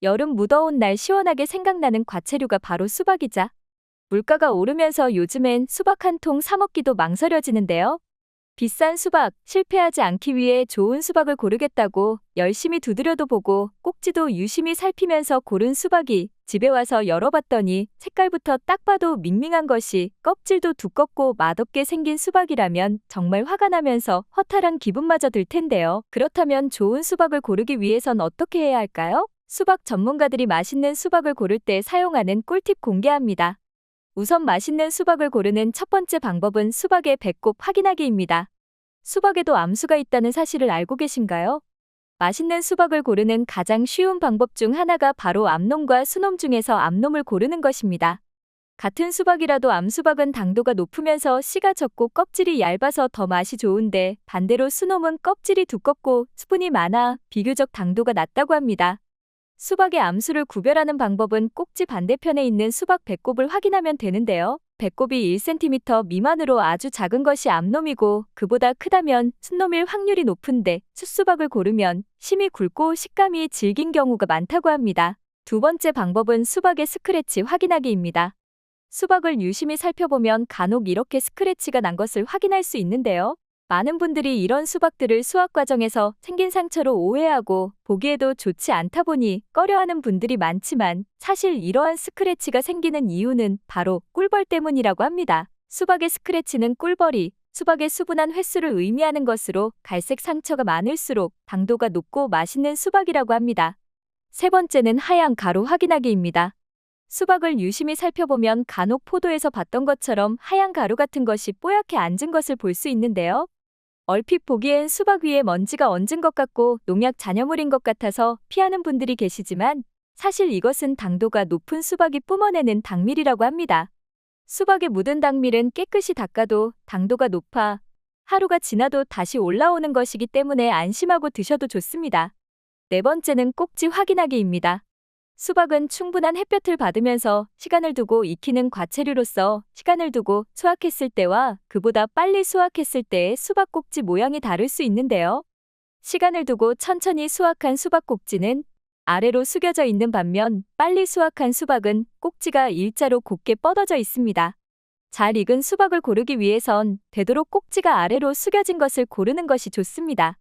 여름 무더운 날 시원하게 생각나는 과채류가 바로 수박이자. 물가가 오르면서 요즘엔 수박 한 통 사 먹기도 망설여지는데요. 비싼 수박, 실패하지 않기 위해 좋은 수박을 고르겠다고 열심히 두드려도 보고 꼭지도 유심히 살피면서 고른 수박이 집에 와서 열어봤더니 색깔부터 딱 봐도 밍밍한 것이 껍질도 두껍고 맛없게 생긴 수박이라면 정말 화가 나면서 허탈한 기분마저 들 텐데요. 그렇다면 좋은 수박을 고르기 위해선 어떻게 해야 할까요? 수박 전문가들이 맛있는 수박을 고를 때 사용하는 꿀팁 공개합니다. 우선 맛있는 수박을 고르는 첫 번째 방법은 수박의 배꼽 확인하기입니다. 수박에도 암수가 있다는 사실을 알고 계신가요? 맛있는 수박을 고르는 가장 쉬운 방법 중 하나가 바로 암놈과 수놈 중에서 암놈을 고르는 것입니다. 같은 수박이라도 암수박은 당도가 높으면서 씨가 적고 껍질이 얇아서 더 맛이 좋은데 반대로 수놈은 껍질이 두껍고 수분이 많아 비교적 당도가 낮다고 합니다. 수박의 암수를 구별하는 방법은 꼭지 반대편에 있는 수박 배꼽을 확인하면 되는데요. 배꼽이 1cm 미만으로 아주 작은 것이 암놈이고 그보다 크다면 순놈일 확률이 높은데 숫수박을 고르면 심이 굵고 식감이 질긴 경우가 많다고 합니다. 두 번째 방법은 수박의 스크래치 확인하기입니다. 수박을 유심히 살펴보면 간혹 이렇게 스크래치가 난 것을 확인할 수 있는데요. 많은 분들이 이런 수박들을 수확 과정에서 생긴 상처로 오해하고 보기에도 좋지 않다 보니 꺼려하는 분들이 많지만 사실 이러한 스크래치가 생기는 이유는 바로 꿀벌 때문이라고 합니다. 수박의 스크래치는 꿀벌이 수박의 수분한 횟수를 의미하는 것으로 갈색 상처가 많을수록 당도가 높고 맛있는 수박이라고 합니다. 세 번째는 하얀 가루 확인하기입니다. 수박을 유심히 살펴보면 간혹 포도에서 봤던 것처럼 하얀 가루 같은 것이 뽀얗게 앉은 것을 볼 수 있는데요. 얼핏 보기엔 수박 위에 먼지가 얹은 것 같고 농약 잔여물인 것 같아서 피하는 분들이 계시지만 사실 이것은 당도가 높은 수박이 뿜어내는 당밀이라고 합니다. 수박에 묻은 당밀은 깨끗이 닦아도 당도가 높아 하루가 지나도 다시 올라오는 것이기 때문에 안심하고 드셔도 좋습니다. 네 번째는 꼭지 확인하기입니다. 수박은 충분한 햇볕을 받으면서 시간을 두고 익히는 과채류로서 시간을 두고 수확했을 때와 그보다 빨리 수확했을 때의 수박 꼭지 모양이 다를 수 있는데요. 시간을 두고 천천히 수확한 수박 꼭지는 아래로 숙여져 있는 반면 빨리 수확한 수박은 꼭지가 일자로 곧게 뻗어져 있습니다. 잘 익은 수박을 고르기 위해선 되도록 꼭지가 아래로 숙여진 것을 고르는 것이 좋습니다.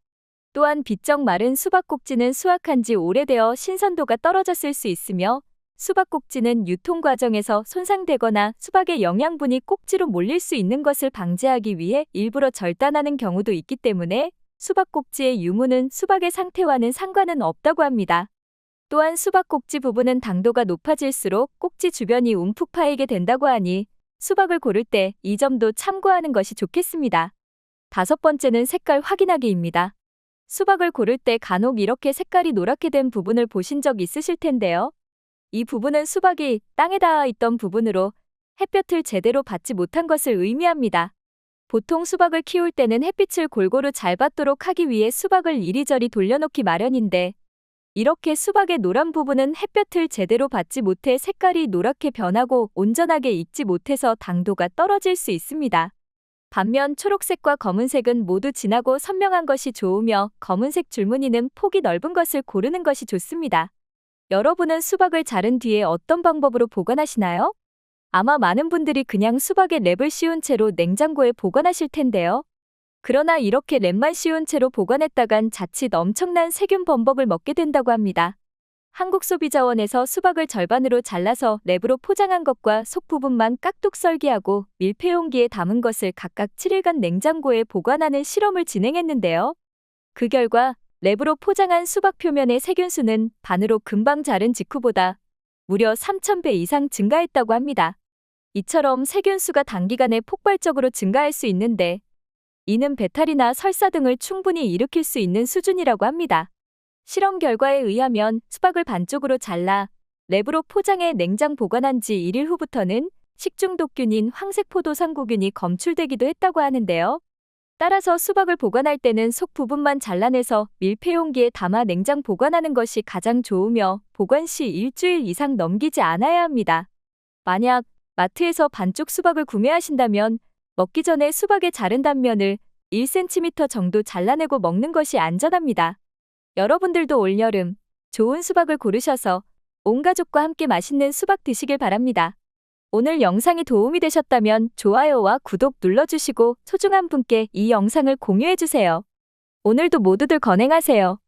또한 비쩍 마른 수박 꼭지는 수확한 지 오래되어 신선도가 떨어졌을 수 있으며 수박 꼭지는 유통 과정에서 손상되거나 수박의 영양분이 꼭지로 몰릴 수 있는 것을 방지하기 위해 일부러 절단하는 경우도 있기 때문에 수박 꼭지의 유무는 수박의 상태와는 상관은 없다고 합니다. 또한 수박 꼭지 부분은 당도가 높아질수록 꼭지 주변이 움푹 파이게 된다고 하니 수박을 고를 때 이 점도 참고하는 것이 좋겠습니다. 다섯 번째는 색깔 확인하기입니다. 수박을 고를 때 간혹 이렇게 색깔이 노랗게 된 부분을 보신 적 있으실 텐데요. 이 부분은 수박이 땅에 닿아 있던 부분으로 햇볕을 제대로 받지 못한 것을 의미합니다. 보통 수박을 키울 때는 햇빛을 골고루 잘 받도록 하기 위해 수박을 이리저리 돌려놓기 마련인데 이렇게 수박의 노란 부분은 햇볕을 제대로 받지 못해 색깔이 노랗게 변하고 온전하게 익지 못해서 당도가 떨어질 수 있습니다. 반면 초록색과 검은색은 모두 진하고 선명한 것이 좋으며 검은색 줄무늬는 폭이 넓은 것을 고르는 것이 좋습니다. 여러분은 수박을 자른 뒤에 어떤 방법으로 보관하시나요? 아마 많은 분들이 그냥 수박에 랩을 씌운 채로 냉장고에 보관하실 텐데요. 그러나 이렇게 랩만 씌운 채로 보관했다간 자칫 엄청난 세균 범벅을 먹게 된다고 합니다. 한국소비자원에서 수박을 절반으로 잘라서 랩으로 포장한 것과 속 부분만 깍둑 썰기하고 밀폐용기에 담은 것을 각각 7일간 냉장고에 보관하는 실험을 진행했는데요. 그 결과 랩으로 포장한 수박 표면의 세균수는 반으로 금방 자른 직후보다 무려 3000배 이상 증가했다고 합니다. 이처럼 세균수가 단기간에 폭발적으로 증가할 수 있는데 이는 배탈이나 설사 등을 충분히 일으킬 수 있는 수준이라고 합니다. 실험 결과에 의하면 수박을 반쪽으로 잘라 랩으로 포장해 냉장 보관한 지 1일 후부터는 식중독균인 황색포도상구균이 검출되기도 했다고 하는데요. 따라서 수박을 보관할 때는 속 부분만 잘라내서 밀폐용기에 담아 냉장 보관하는 것이 가장 좋으며 보관 시 일주일 이상 넘기지 않아야 합니다. 만약 마트에서 반쪽 수박을 구매하신다면 먹기 전에 수박의 자른 단면을 1cm 정도 잘라내고 먹는 것이 안전합니다. 여러분들도 올여름 좋은 수박을 고르셔서 온 가족과 함께 맛있는 수박 드시길 바랍니다. 오늘 영상이 도움이 되셨다면 좋아요와 구독 눌러주시고 소중한 분께 이 영상을 공유해주세요. 오늘도 모두들 건행하세요.